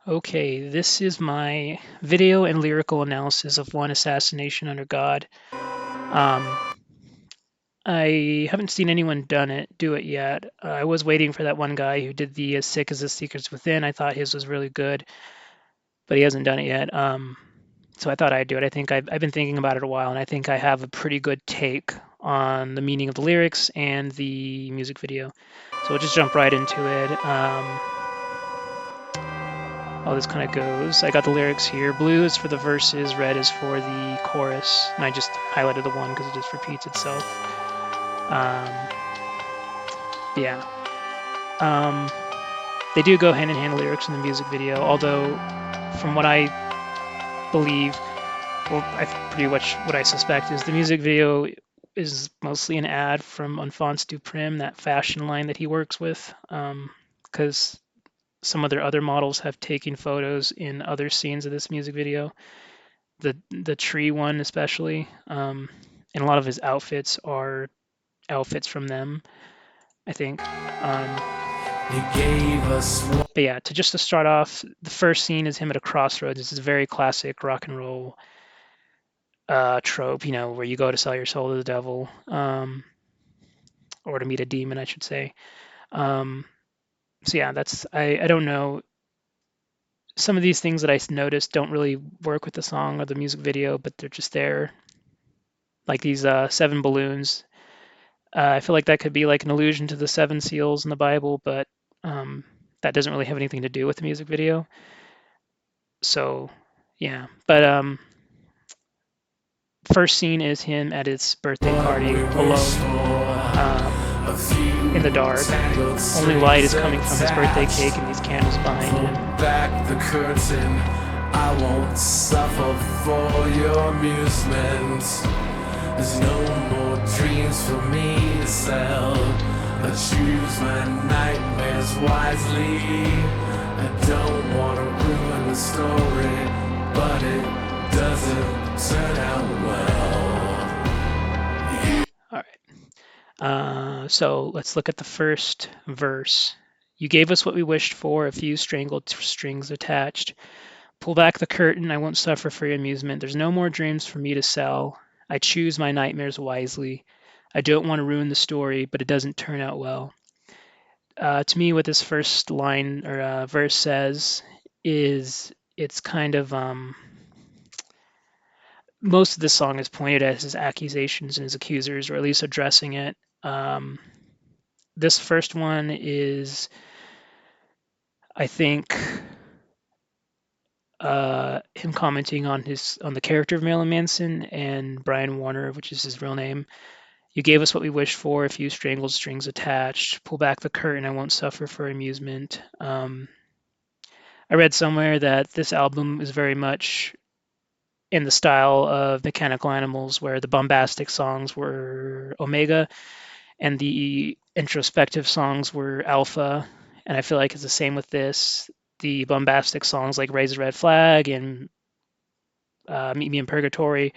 Okay, this is my video and lyrical analysis of One Assassination Under God. Um, I haven't seen anyone do it yet. I was waiting for that one guy who did the As Sick as the Secrets Within. I thought his was really good, but he hasn't done it yet. So I thought I'd do it. I think I've been thinking about it a while, and I think I have a pretty good take on the meaning of the lyrics and the music video. So we'll just jump right into it. How this kind of goes. I got the lyrics here. Blue is for the verses, red is for the chorus, and I just highlighted the one because it just repeats itself. Yeah. They do go hand in hand, the lyrics and the music video, although from what I believe, well, pretty much what I suspect is the music video is mostly an ad from Enfants du Prim, that fashion line that he works with, because some of their other models have taken photos in other scenes of this music video. The tree one especially, and a lot of his outfits are outfits from them, I think. But yeah, to start off, the first scene is him at a crossroads. This is a very classic rock and roll trope, where you go to sell your soul to the devil, or to meet a demon, I should say. So yeah, I don't know. Some of these things that I noticed don't really work with the song or the music video, but they're just there. Like these 7 balloons. I feel like that could be like an allusion to the 7 seals in the Bible, but that doesn't really have anything to do with the music video. So yeah, but first scene is him at his birthday party alone, in the dark. Only light is coming from his birthday cake and these candles behind him. Back the curtain, I won't suffer for your amusement. There's no more dreams for me to sell. I choose my nightmares wisely. I don't want to ruin the story, but it doesn't turn out well. All right. So let's look at the first verse. You gave us what we wished for, a few strangled strings attached. Pull back the curtain, I won't suffer for your amusement. There's no more dreams for me to sell. I choose my nightmares wisely. I don't want to ruin the story, but it doesn't turn out well. To me, what this first line or verse says is it's kind of most of the song is pointed at his accusations and his accusers, or at least addressing it. This first one is, I think, him commenting on the character of Marilyn Manson and Brian Warner, which is his real name. You gave us what we wished for, a few strangled strings attached. Pull back the curtain, I won't suffer for amusement. I read somewhere that this album is very much in the style of Mechanical Animals, where the bombastic songs were Omega and the introspective songs were Alpha. And I feel like it's the same with this. The bombastic songs like Raise a Red Flag and Meet Me in Purgatory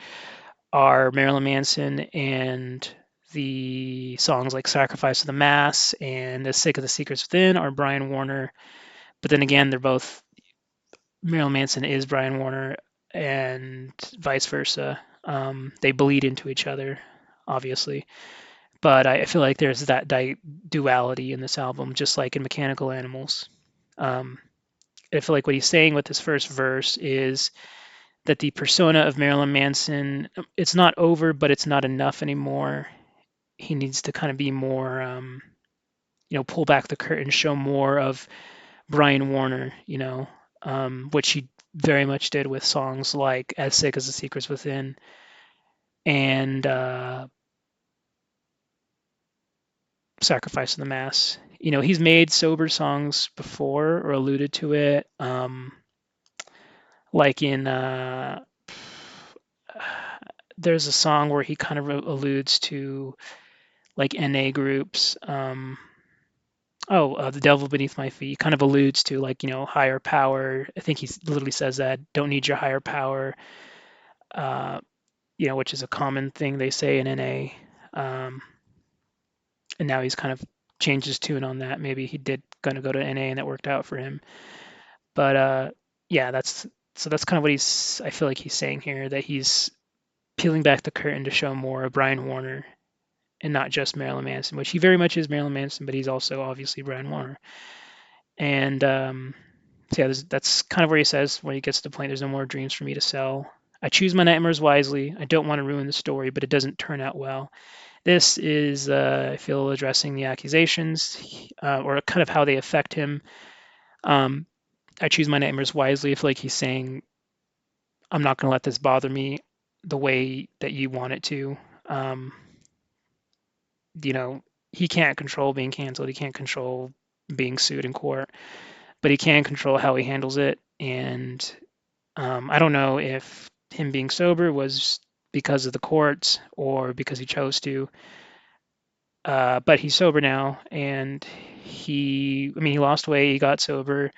are Marilyn Manson, and the songs like Sacrifice of the Mass and As Sick of the Secrets Within are Brian Warner. But then again, they're both, Marilyn Manson is Brian Warner and vice versa. They bleed into each other, obviously. But I feel like there's that duality in this album, just like in Mechanical Animals. I feel like what he's saying with this first verse is that the persona of Marilyn Manson, it's not over, but it's not enough anymore. He needs to kind of be more, pull back the curtain, show more of Brian Warner, which he very much did with songs like As Sick as the Secrets Within and Sacrifice of the Mass. He's made sober songs before or alluded to it, like in there's a song where he kind of alludes to like NA groups. The Devil Beneath My Feet kind of alludes to like, higher power. I think he literally says that, don't need your higher power, which is a common thing they say in NA. And now he's kind of changed his tune on that. Maybe he did going to go to NA and that worked out for him. But yeah, that's kind of what I feel like he's saying here, that he's peeling back the curtain to show more of Brian Warner and not just Marilyn Manson, which he very much is Marilyn Manson, but he's also obviously Brian Warner. And so yeah, that's kind of where he says when he gets to the point, there's no more dreams for me to sell. I choose my nightmares wisely. I don't want to ruin the story, but it doesn't turn out well. This is, I feel, addressing the accusations or kind of how they affect him. Um, I choose my nightmares wisely. I feel like he's saying, I'm not going to let this bother me the way that you want it to. Um, you know, he can't control being canceled. He can't control being sued in court, but he can control how he handles it. And I don't know if him being sober was because of the courts or because he chose to. But he's sober now, and I mean, he lost weight, he got sober,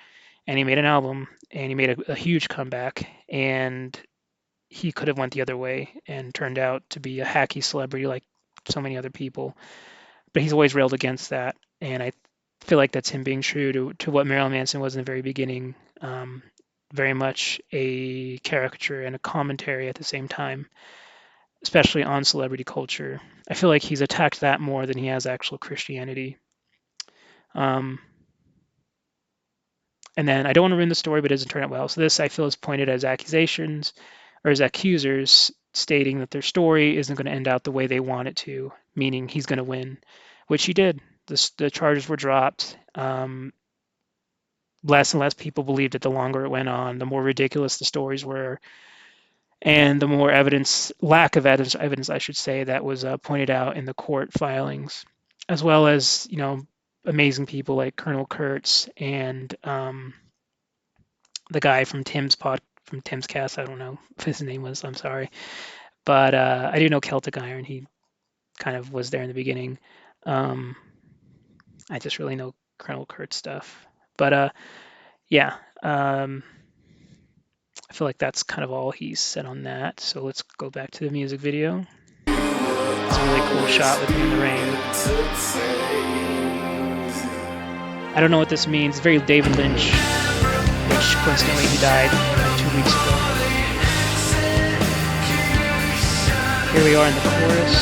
and he made an album, and he made a huge comeback. And he could have went the other way and turned out to be a hacky celebrity like so many other people. But he's always railed against that, and I feel like that's him being true to what Marilyn Manson was in the very beginning. Very much a caricature and a commentary at the same time, especially on celebrity culture. I feel like he's attacked that more than he has actual Christianity. Um, and then I don't want to ruin the story, but it doesn't turn out well. So this I feel is pointed as accusations or as accusers stating that their story isn't going to end out the way they want it to, meaning he's going to win, which he did. The charges were dropped. Less and less people believed it the longer it went on, the more ridiculous the stories were, and the more lack of evidence, I should say, that was pointed out in the court filings, as well as amazing people like Colonel Kurtz and the guy from Tim's cast. I don't know if his name was. I'm sorry, but I do know Celtic Iron. He kind of was there in the beginning. Um, I just really know Colonel Kurtz stuff, but yeah. I feel like that's kind of all he's said on that. So let's go back to the music video. It's a really cool shot with him in the rain. I don't know what this means. It's very David Lynch, which coincidentally he died like 2 weeks ago. Here we are in the chorus.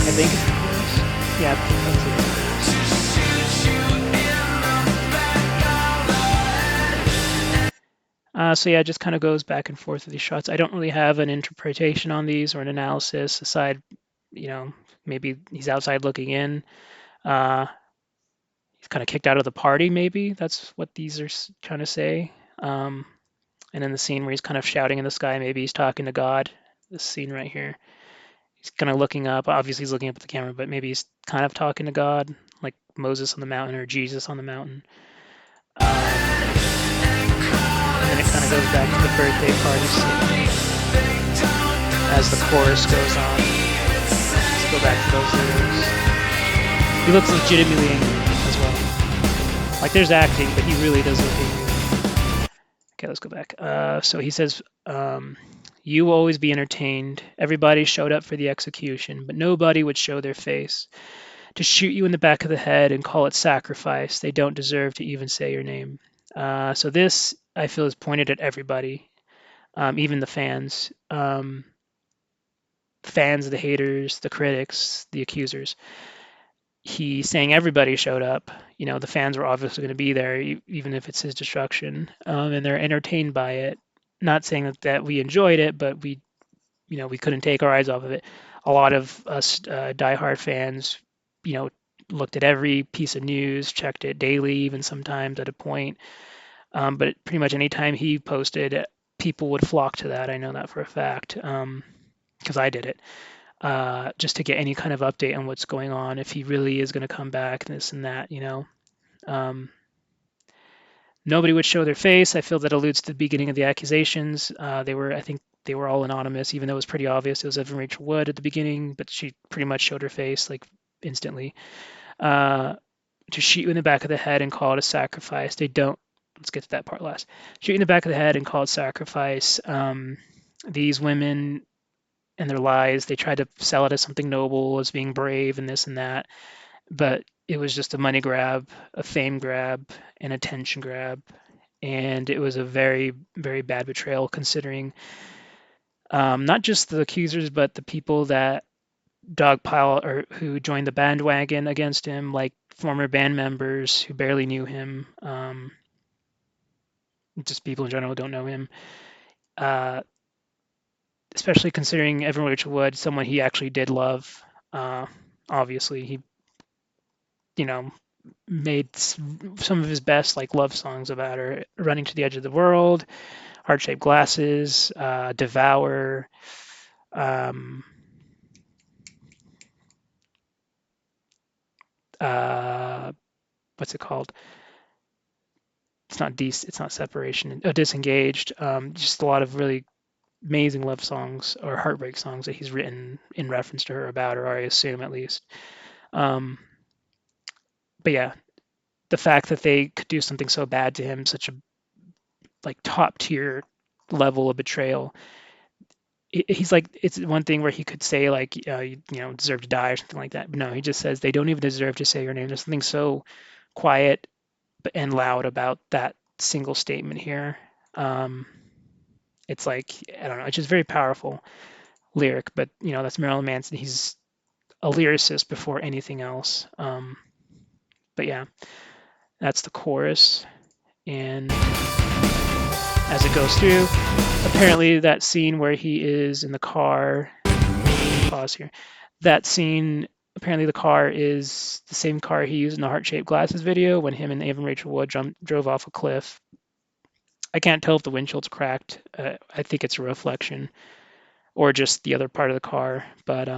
I think it's the chorus. Yeah, that's it. So yeah, it just kind of goes back and forth with these shots. I don't really have an interpretation on these or an analysis aside, maybe he's outside looking in. Uh, he's kind of kicked out of the party, maybe. That's what these are trying to say. And then the scene where he's kind of shouting in the sky, maybe he's talking to God. This scene right here. He's kind of looking up. Obviously, he's looking up at the camera, but maybe he's kind of talking to God, like Moses on the mountain or Jesus on the mountain. And then it kind of goes back to the birthday party scene as the chorus goes on. Let's go back to those lyrics. He looks legitimately angry as well. Like there's acting, but he really does look angry. Okay, let's go back. So he says, you will always be entertained. Everybody showed up for the execution, but nobody would show their face. To shoot you in the back of the head and call it sacrifice, they don't deserve to even say your name. So this, I feel, is pointed at everybody, even the fans. Fans, the haters, the critics, the accusers. He's saying everybody showed up. The fans were obviously going to be there, even if it's his destruction, and they're entertained by it. Not saying that we enjoyed it, but we couldn't take our eyes off of it. A lot of us diehard fans, looked at every piece of news, checked it daily, even sometimes at a point. But pretty much anytime he posted, people would flock to that. I know that for a fact because I did it. Just to get any kind of update on what's going on, if he really is going to come back, this and that. Nobody would show their face. I feel that alludes to the beginning of the accusations. I think they were all anonymous, even though it was pretty obvious it was Evan Rachel Wood at the beginning, but she pretty much showed her face like instantly. To shoot you in the back of the head and call it a sacrifice. They don't. Let's get to that part last. Shoot you in the back of the head and call it sacrifice. These women and their lies, they tried to sell it as something noble, as being brave and this and that. But it was just a money grab, a fame grab, an attention grab, and it was a very, very bad betrayal considering not just the accusers, but the people that dogpile or who joined the bandwagon against him, like former band members who barely knew him, just people in general who don't know him. Uh, Especially considering Evan Rachel Wood, someone he actually did love. Uh, Obviously, he, you know, made some of his best like love songs about her, "Running to the Edge of the World," "Heart-Shaped Glasses," "Devour." Um, uh, what's it called? It's not Separation. Disengaged. Just a lot of really amazing love songs or heartbreak songs that he's written in reference to her about her, or I assume at least. Um, but yeah, the fact that they could do something so bad to him, such a like top tier level of betrayal. He's like, it's one thing where he could say like, you know, deserve to die or something like that. But no, he just says they don't even deserve to say your name. There's something so quiet and loud about that single statement here. Um, it's like, I don't know, it's just very powerful lyric. But you know, that's Marilyn Manson. He's a lyricist before anything else. But yeah, that's the chorus. And as it goes through, apparently that scene where he is in the car, pause here, that scene, apparently the car is the same car he used in the heart-shaped glasses video when him and Evan Rachel Wood drove off a cliff. I can't tell if the windshield's cracked. I think it's a reflection or just the other part of the car. But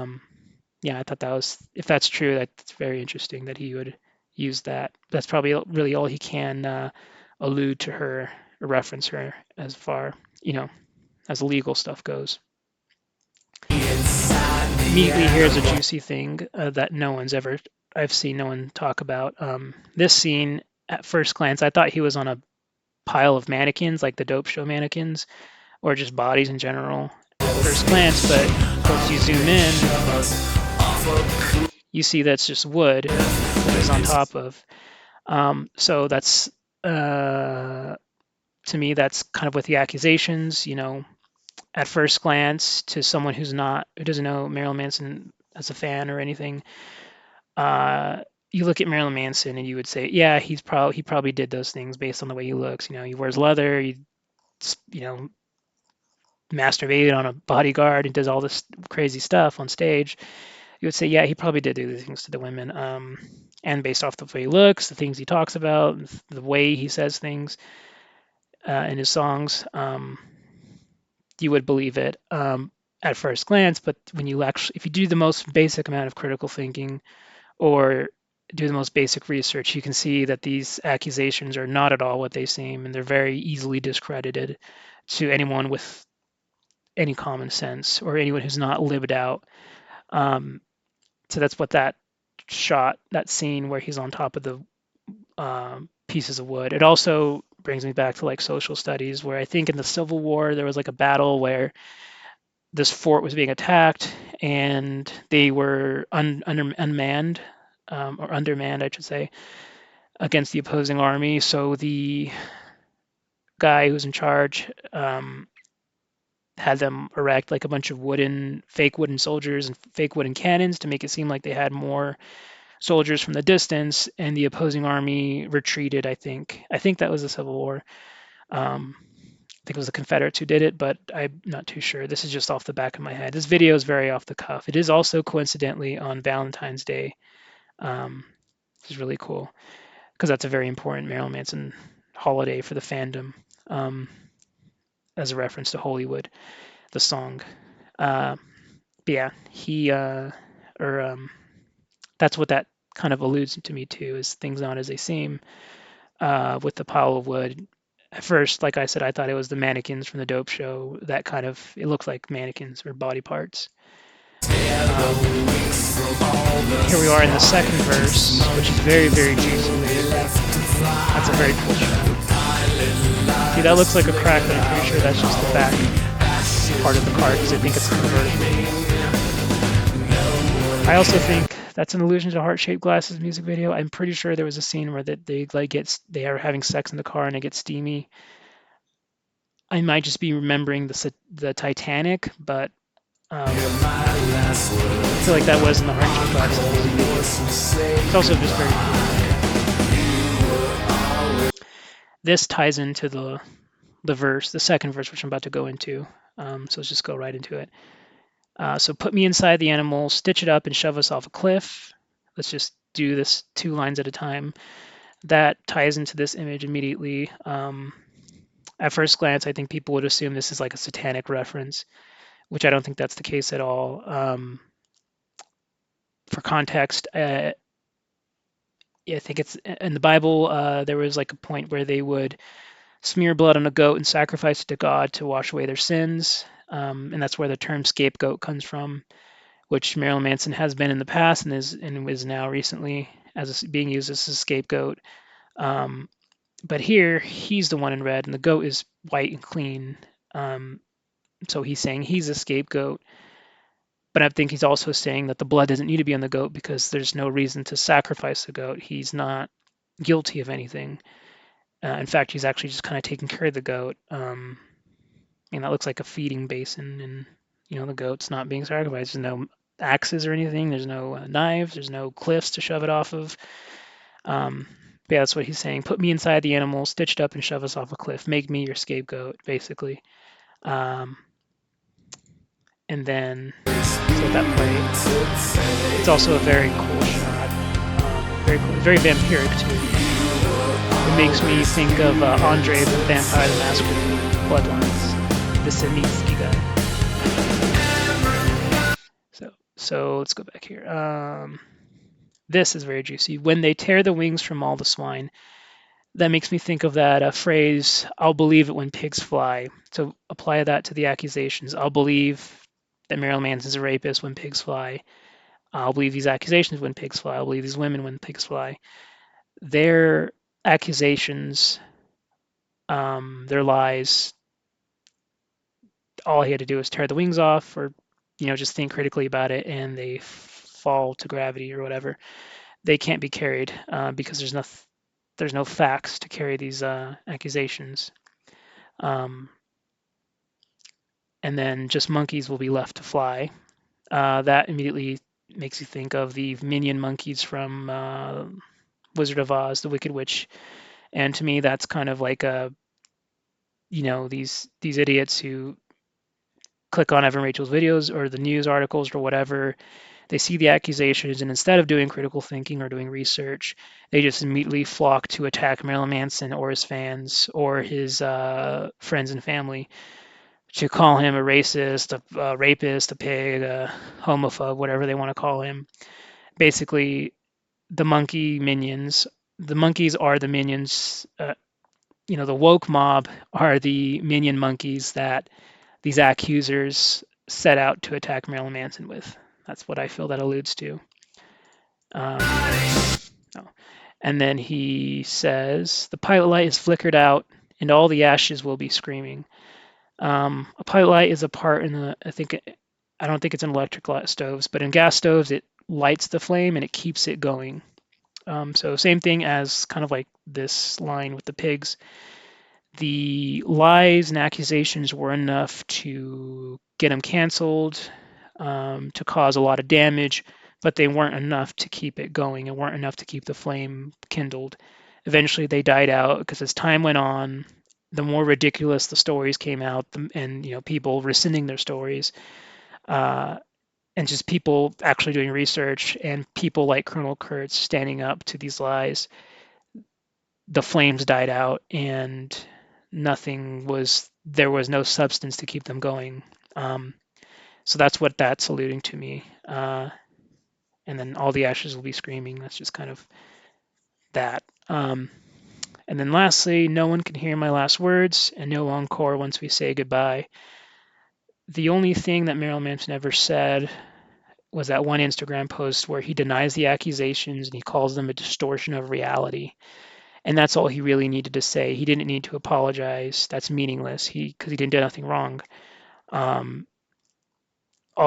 yeah, I thought that was, if that's true, that's very interesting that he would use that. That's probably really all he can allude to her or reference her as far, you know, as legal stuff goes. Immediately, here's a juicy thing that I've seen no one talk about. This scene, at first glance, I thought he was on a pile of mannequins, like the Dope Show mannequins, or just bodies in general at first glance. But of course, you zoom in, you see that's just wood that is on top of. So that's to me, that's kind of with the accusations. You know, at first glance, to someone who doesn't know Marilyn Manson as a fan or anything, you look at Marilyn Manson and you would say, yeah, he probably did those things based on the way he looks. You know, he wears leather, you know, masturbated on a bodyguard and does all this crazy stuff on stage. You would say, yeah, he probably did do these things to the women. And based off the way he looks, the things he talks about, the way he says things in his songs, you would believe it at first glance. But when you actually, if you do the most basic amount of critical thinking or do the most basic research, you can see that these accusations are not at all what they seem, and they're very easily discredited to anyone with any common sense or anyone who's not lived out. So that's what that scene where he's on top of the pieces of wood. It also brings me back to like social studies, where I think in the Civil War there was like a battle where this fort was being attacked and they were unmanned or undermanned, I should say, against the opposing army. So the guy who's in charge had them erect like a bunch of fake wooden soldiers and fake wooden cannons to make it seem like they had more soldiers from the distance, and the opposing army retreated. I think that was the Civil War. I think it was the Confederates who did it, but I'm not too sure. This is just off the back of my head. This video is very off the cuff. It is also coincidentally on Valentine's Day, which is really cool because that's a very important Marilyn Manson holiday for the fandom, as a reference to Hollywood, the song. But yeah, that's what that kind of alludes to me to, is things not as they seem. With the pile of wood, at first, like I said, I thought it was the mannequins from the Dope Show. It looks like mannequins or body parts. Here we are in the second verse, which is very, very juicy. That's a very cool shot. See, that looks like a crack, but I'm pretty sure that's just the back part of the car because I think it's convertible. I also think that's an allusion to Heart-Shaped Glasses music video. I'm pretty sure there was a scene where that they are having sex in the car and it gets steamy. I might just be remembering the Titanic, but I feel like that was in the Heart-Shaped Glasses music video. It's also just very dramatic. This ties into the verse, the second verse, which I'm about to go into. So let's just go right into it. So put me inside the animal, stitch it up, and shove us off a cliff. Let's just do this 2 lines at a time. That ties into this image immediately. At first glance, I think people would assume this is like a satanic reference, which I don't think that's the case at all. For context, I think it's in the Bible. There was like a point where they would smear blood on a goat and sacrifice it to God to wash away their sins, and that's where the term scapegoat comes from, which Marilyn Manson has been in the past and is now recently being used as a scapegoat. But here he's the one in red, and the goat is white and clean. So he's saying he's a scapegoat. But I think he's also saying that the blood doesn't need to be on the goat because there's no reason to sacrifice the goat. He's not guilty of anything. In fact, he's actually just kind of taking care of the goat. And that looks like a feeding basin, and the goat's not being sacrificed. There's no axes or anything. There's no knives. There's no cliffs to shove it off of. But yeah, that's what he's saying. Put me inside the animal, stitched up, and shove us off a cliff. Make me your scapegoat, basically. Um, and then let's let that play. It's also a very cool shot. Very cool, very vampiric too. It makes me think of Andre the Vampire the Masquerade, Bloodlines, the Sinitsky guy. So let's go back here. This is very juicy. When they tear the wings from all the swine, that makes me think of that phrase, I'll believe it when pigs fly. So apply that to the accusations. I'll believe that Marilyn Manson's a rapist when pigs fly. I'll believe these accusations when pigs fly. I'll believe these women when pigs fly. Their accusations, their lies, all he had to do was tear the wings off or, just think critically about it and they fall to gravity or whatever. They can't be carried because there's no facts to carry these accusations. And then just monkeys will be left to fly. That immediately makes you think of the minion monkeys from Wizard of Oz, the Wicked Witch. And to me, that's kind of like these idiots who click on Evan Rachel's videos or the news articles or whatever. They see the accusations, and instead of doing critical thinking or doing research, they just immediately flock to attack Marilyn Manson or his fans or his friends and family, to call him a racist, a rapist, a pig, a homophobe, whatever they want to call him. Basically, the monkeys are the minions. The woke mob are the minion monkeys that these accusers set out to attack Marilyn Manson with. That's what I feel that alludes to. No. And then he says, the pilot light is flickered out and all the ashes will be screaming. A pilot light is a part in I don't think it's in electric stoves, but in gas stoves, it lights the flame and it keeps it going. So same thing as kind of like this line with the pigs. The lies and accusations were enough to get him canceled, to cause a lot of damage, but they weren't enough to keep it going and weren't enough to keep the flame kindled. Eventually, they died out because as time went on, the more ridiculous the stories came out, and people rescinding their stories, and just people actually doing research, and people like Colonel Kurtz standing up to these lies, the flames died out, and there was no substance to keep them going. So that's what that's alluding to me. And then all the ashes will be screaming. That's just kind of that. And then lastly, no one can hear my last words, and no encore once we say goodbye. The only thing that Marilyn Manson ever said was that one Instagram post where he denies the accusations and he calls them a distortion of reality. And that's all he really needed to say. He didn't need to apologize. That's meaningless because he didn't do nothing wrong. All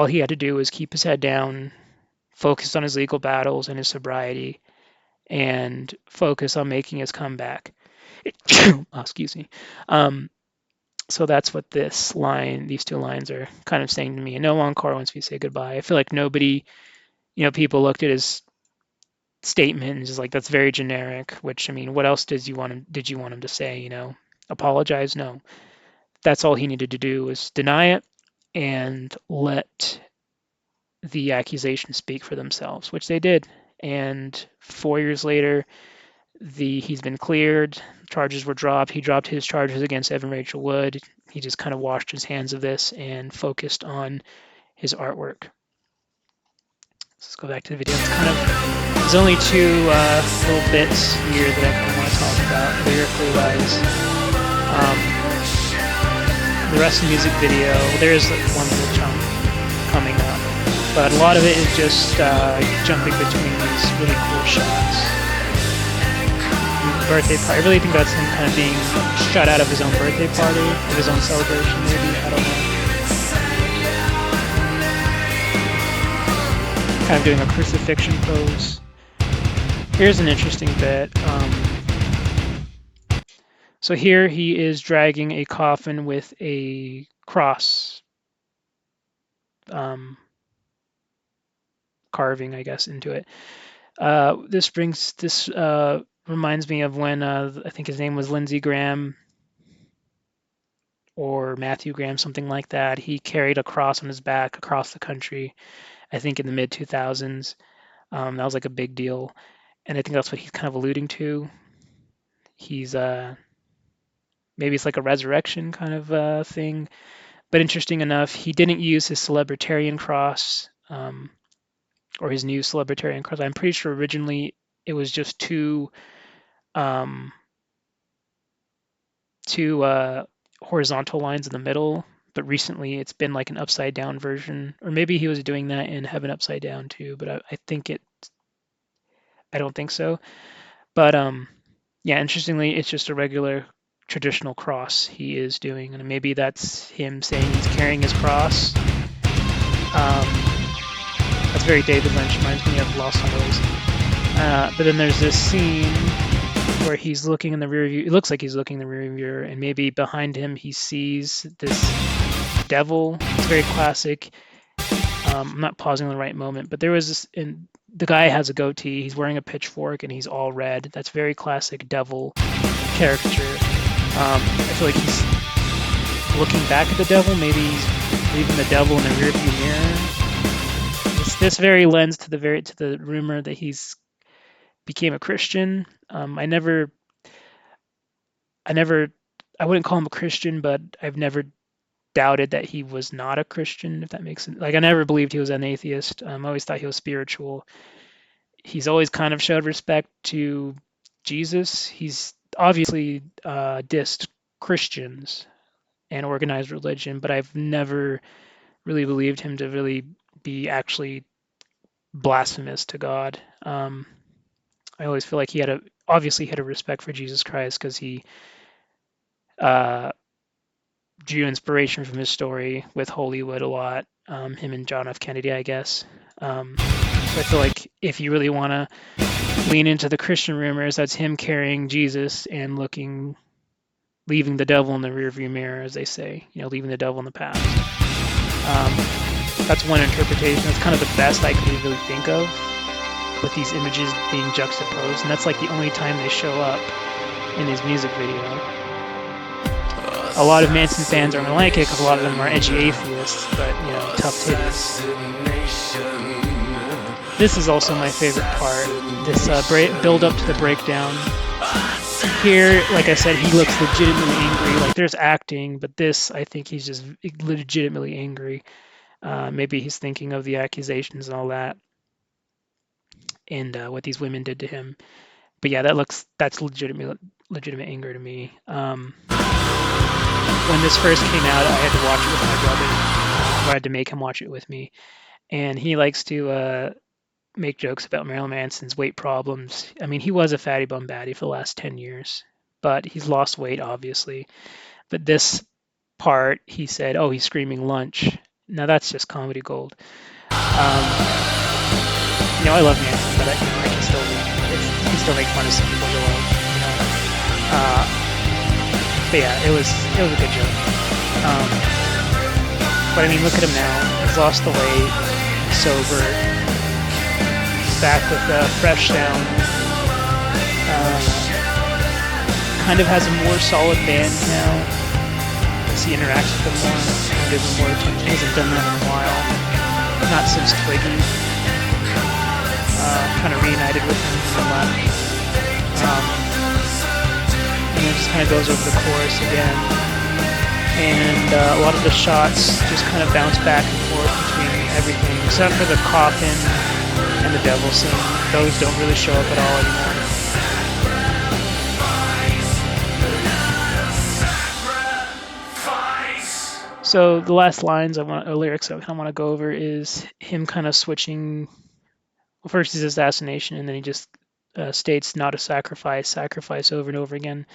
he had to do was keep his head down, focused on his legal battles and his sobriety, and focused on making his comeback. Oh, excuse me. Um, so that's what these two lines are kind of saying to me. And no encore once we say goodbye. I feel like nobody, people looked at his statement and just like, that's very generic. Which, I mean, what else did you want him to say? Apologize? No, that's all he needed to do was deny it and let the accusations speak for themselves, which they did. And 4 years later, he's been cleared. Charges were dropped. He dropped his charges against Evan Rachel Wood. He just kind of washed his hands of this and focused on his artwork. Let's go back to the video. There's only two little bits here that I kind of want to talk about lyrically wise. The rest of the music video, there is one little chunk coming up, but a lot of it is just jumping between these really cool shots. The birthday party, I really think that's him kind of being shut out of his own birthday party, of his own celebration maybe, I don't know. Kind of doing a crucifixion pose. Here's an interesting bit. So here he is dragging a coffin with a cross carving, I guess, into it. This reminds me of when I think his name was Lindsey Graham or Matthew Graham, something like that. He carried a cross on his back across the country, I think in the mid 2000s. That was like a big deal. And I think that's what he's kind of alluding to. He's maybe it's like a resurrection kind of thing. But interesting enough, he didn't use his celebritarian cross or his new celebritarian cross. I'm pretty sure originally it was just two horizontal lines in the middle, but recently it's been like an upside down version, or maybe he was doing that in Heaven Upside Down too, but I don't think so. But yeah, interestingly, it's just a regular traditional cross he is doing, and maybe that's him saying he's carrying his cross. That's very David Lynch, reminds me of Lost on Rose. But then there's this scene where he's looking in the rear view. It looks like he's looking in the rear view, and maybe behind him he sees this devil. It's very classic. I'm not pausing in the right moment, but there was this, and the guy has a goatee. He's wearing a pitchfork, and he's all red. That's very classic devil caricature. I feel like he's looking back at the devil. Maybe he's leaving the devil in the rearview mirror. This very lends to the rumor that he's became a Christian. I wouldn't call him a Christian, but I've never doubted that he was not a Christian, if that makes sense. Like, I never believed he was an atheist. I always thought he was spiritual. He's always kind of showed respect to Jesus. He's obviously dissed Christians and organized religion, but I've never really believed him to really be actually blasphemous to God. I always feel like he obviously had a respect for Jesus Christ because he uh, drew inspiration from his story with Hollywood a lot. Him and John F. Kennedy, I guess. So I feel like if you really want to lean into the Christian rumors, that's him carrying Jesus and leaving the devil in the rearview mirror, as they say. Leaving the devil in the past. That's one interpretation. That's kind of the best I could really think of, with these images being juxtaposed, and that's like the only time they show up in his music video. A lot of Manson fans aren't gonna like it because a lot of them are edgy atheists, but tough titties. This is also my favorite part. This build up to the breakdown. Here, like I said, he looks legitimately angry. Like, there's acting, but this, I think he's just legitimately angry. Maybe he's thinking of the accusations and all that, and what these women did to him. But yeah, that's legitimate anger to me. When this first came out, I had to watch it with my brother. I had to make him watch it with me, and he likes to make jokes about Marilyn Manson's weight problems. I mean, he was a fatty bum baddie for the last 10 years, but he's lost weight, obviously. But this part, he said, oh, he's screaming lunch. Now that's just comedy gold. I love Manson, but I can still you can still make fun of some people you love. You know. Uh, but yeah, it was a good joke. But I mean, look at him now. He's lost the weight, sober, back with a fresh sound. Kind of has a more solid band now. As he interacts with them more, and gives them more attention. He hasn't done that in a while. Not since Twiggy. Kind of reunited with him somewhat. And it just kind of goes over the chorus again. And a lot of the shots just kind of bounce back and forth between everything, except for the coffin and the devil scene. Those don't really show up at all anymore. So the last lines lyrics I kind of want to go over is him kind of switching. Well, first his assassination, and then he just states not a sacrifice, sacrifice over and over again.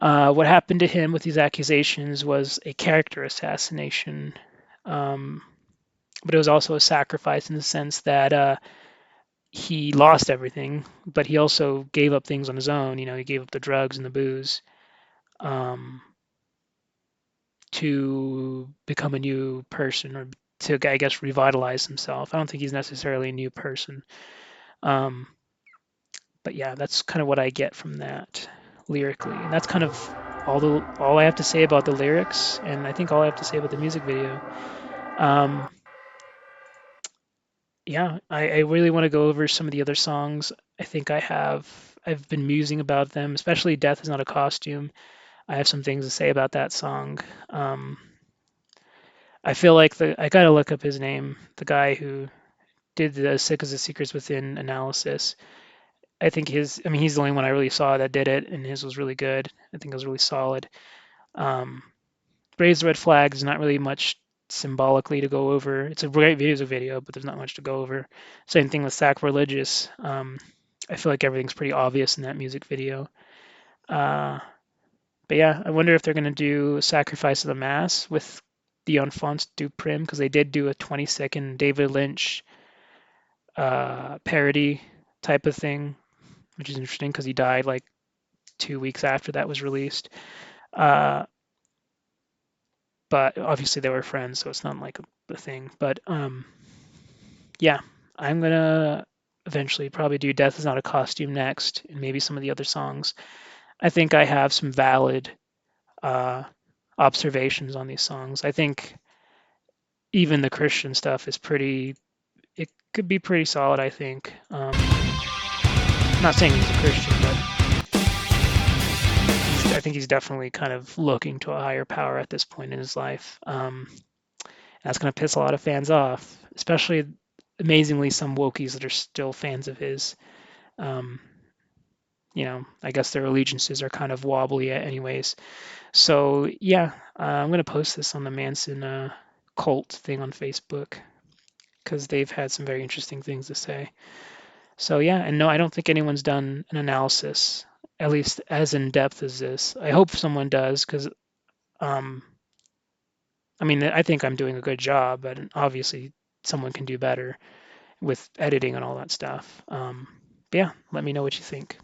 What happened to him with these accusations was a character assassination, um, but it was also a sacrifice in the sense that he lost everything, but he also gave up things on his own. He gave up the drugs and the booze um, to become a new person or to, I guess, revitalize himself. I don't think he's necessarily a new person. Um, but yeah, that's kind of what I get from that lyrically, and that's kind of all I have to say about the lyrics, and I think all I have to say about the music video. Um, yeah, I really want to go over some of the other songs. I think I've been musing about them, especially "Death Is Not a Costume." I have some things to say about that song. I feel like I gotta look up his name, the guy who did the "Sick as the Secrets Within" analysis. I mean, he's the only one I really saw that did it, and his was really good. I think it was really solid. Um, Raise the Red Flag is not really much symbolically to go over. It's a great music video, but there's not much to go over. Same thing with Sacrilegious. I feel like everything's pretty obvious in that music video. Uh, but yeah, I wonder if they're going to do Sacrifice of the Mass with the Enfants du Prim, because they did do a 20-second David Lynch parody type of thing, which is interesting because he died like 2 weeks after that was released. Uh, but obviously they were friends, so it's not like a thing. But yeah, I'm gonna eventually probably do "Death Is Not a Costume" next, and maybe some of the other songs. I think I have some valid uh, observations on these songs. I think even the Christian stuff is pretty. It could be pretty solid. I think. I'm not saying he's a Christian, but I think he's definitely kind of looking to a higher power at this point in his life. That's going to piss a lot of fans off, especially amazingly some wokies that are still fans of his. Um, I guess their allegiances are kind of wobbly anyways. So yeah, I'm going to post this on the Manson cult thing on Facebook because they've had some very interesting things to say. So yeah, and no, I don't think anyone's done an analysis, at least as in depth as this. I hope someone does because um, I mean, I think I'm doing a good job, but obviously someone can do better with editing and all that stuff. But yeah, let me know what you think.